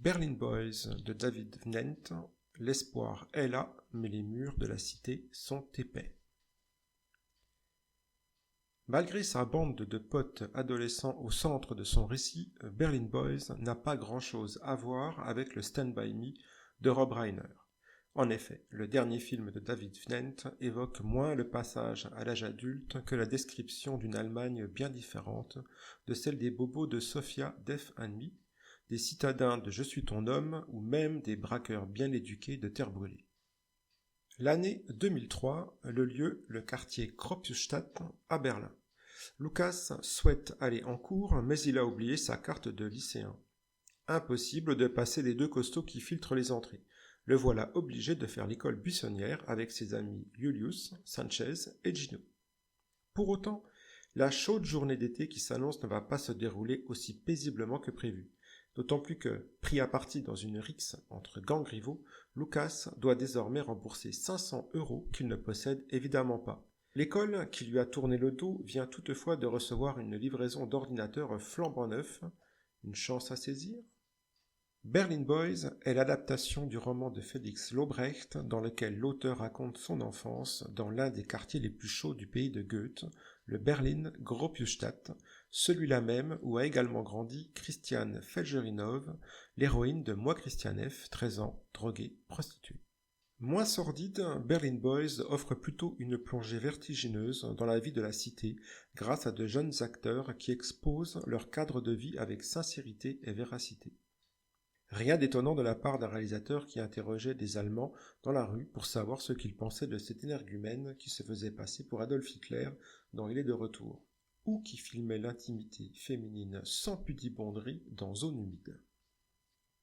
Berlin Boys de David Vnent, l'espoir est là, mais les murs de la cité sont épais. Malgré sa bande de potes adolescents au centre de son récit, Berlin Boys n'a pas grand-chose à voir avec le Stand By Me de Rob Reiner. En effet, le dernier film de David Vnent évoque moins le passage à l'âge adulte que la description d'une Allemagne bien différente de celle des bobos de Sophia, Death and Me, des citadins de Je suis ton homme ou même des braqueurs bien éduqués de Terre brûlée. L'année 2003, le lieu, le quartier Gropiusstadt à Berlin. Lucas souhaite aller en cours, mais il a oublié sa carte de lycéen. Impossible de passer les deux costauds qui filtrent les entrées. Le voilà obligé de faire l'école buissonnière avec ses amis Julius, Sanchez et Gino. Pour autant, la chaude journée d'été qui s'annonce ne va pas se dérouler aussi paisiblement que prévu. D'autant plus que, pris à partie dans une rixe entre gangs rivaux, Lucas doit désormais rembourser 500 € qu'il ne possède évidemment pas. L'école, qui lui a tourné le dos, vient toutefois de recevoir une livraison d'ordinateurs flambant neufs. Une chance à saisir ? Berlin Boys est l'adaptation du roman de Félix Lobrecht dans lequel l'auteur raconte son enfance dans l'un des quartiers les plus chauds du pays de Goethe, le Berlin Gropiusstadt, celui-là même où a également grandi Christiane Felgerinov, l'héroïne de Moi Christiane F., 13 ans, droguée, prostituée. Moins sordide, Berlin Boys offre plutôt une plongée vertigineuse dans la vie de la cité grâce à de jeunes acteurs qui exposent leur cadre de vie avec sincérité et véracité. Rien d'étonnant de la part d'un réalisateur qui interrogeait des Allemands dans la rue pour savoir ce qu'ils pensaient de cet énergumène qui se faisait passer pour Adolf Hitler dans Il est de retour, ou qui filmait l'intimité féminine sans pudibonderie dans Zone humide.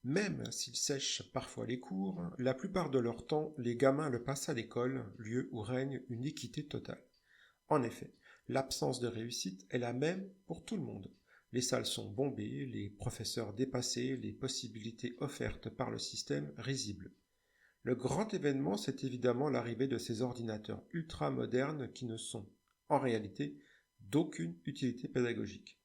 Même s'ils sèchent parfois les cours, la plupart de leur temps, les gamins le passent à l'école, lieu où règne une équité totale. En effet, l'absence de réussite est la même pour tout le monde. Les salles sont bombées, les professeurs dépassés, les possibilités offertes par le système risibles. Le grand événement, c'est évidemment l'arrivée de ces ordinateurs ultra-modernes qui ne sont, en réalité, d'aucune utilité pédagogique.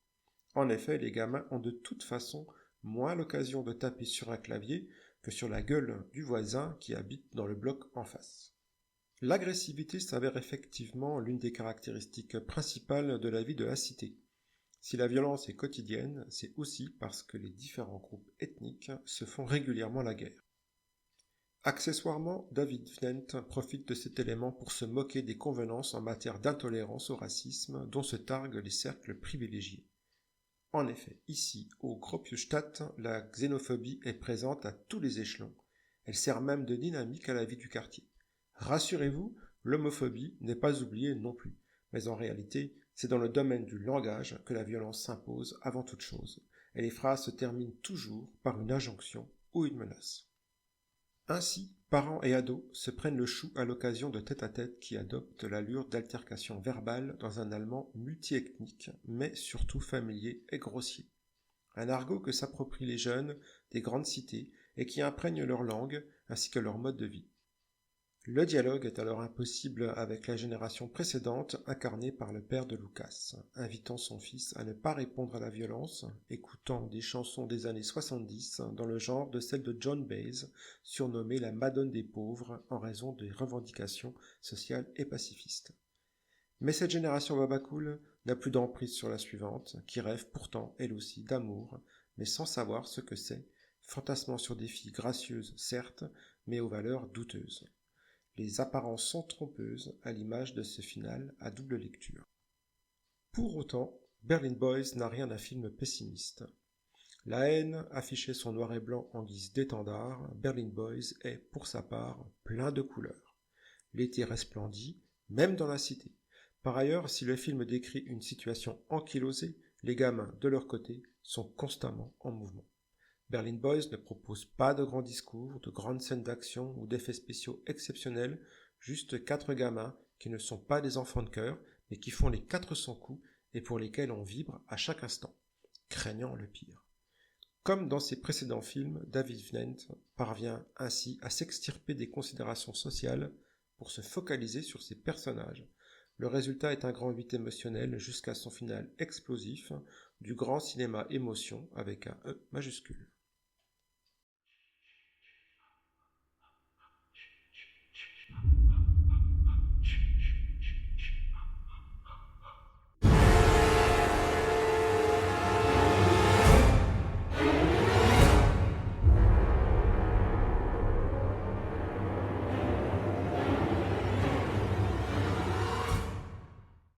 En effet, les gamins ont de toute façon moins l'occasion de taper sur un clavier que sur la gueule du voisin qui habite dans le bloc en face. L'agressivité s'avère effectivement l'une des caractéristiques principales de la vie de la cité. Si la violence est quotidienne, c'est aussi parce que les différents groupes ethniques se font régulièrement la guerre. Accessoirement, David Vnent profite de cet élément pour se moquer des convenances en matière d'intolérance au racisme dont se targuent les cercles privilégiés. En effet, ici, au Gropiusstadt, la xénophobie est présente à tous les échelons. Elle sert même de dynamique à la vie du quartier. Rassurez-vous, l'homophobie n'est pas oubliée non plus, mais en réalité, c'est dans le domaine du langage que la violence s'impose avant toute chose, et les phrases se terminent toujours par une injonction ou une menace. Ainsi, parents et ados se prennent le chou à l'occasion de tête-à-tête qui adoptent l'allure d'altercation verbale dans un allemand multiethnique, mais surtout familier et grossier. Un argot que s'approprient les jeunes des grandes cités et qui imprègne leur langue ainsi que leur mode de vie. Le dialogue est alors impossible avec la génération précédente incarnée par le père de Lucas, invitant son fils à ne pas répondre à la violence, écoutant des chansons des années 70 dans le genre de celle de John Baez, surnommée la Madone des pauvres en raison des revendications sociales et pacifistes. Mais cette génération babacool n'a plus d'emprise sur la suivante, qui rêve pourtant, elle aussi, d'amour, mais sans savoir ce que c'est, fantasmant sur des filles gracieuses, certes, mais aux valeurs douteuses. Les apparences sont trompeuses à l'image de ce final à double lecture. Pour autant, Berlin Boys n'a rien d'un film pessimiste. La haine affichait son noir et blanc en guise d'étendard, Berlin Boys est, pour sa part, plein de couleurs. L'été resplendit, même dans la cité. Par ailleurs, si le film décrit une situation ankylosée, les gamins, de leur côté, sont constamment en mouvement. Berlin Boys ne propose pas de grands discours, de grandes scènes d'action ou d'effets spéciaux exceptionnels, juste 4 gamins qui ne sont pas des enfants de cœur, mais qui font les 400 coups et pour lesquels on vibre à chaque instant, craignant le pire. Comme dans ses précédents films, David Vnent parvient ainsi à s'extirper des considérations sociales pour se focaliser sur ses personnages. Le résultat est un grand 8 émotionnel jusqu'à son final explosif du grand cinéma émotion avec un E majuscule.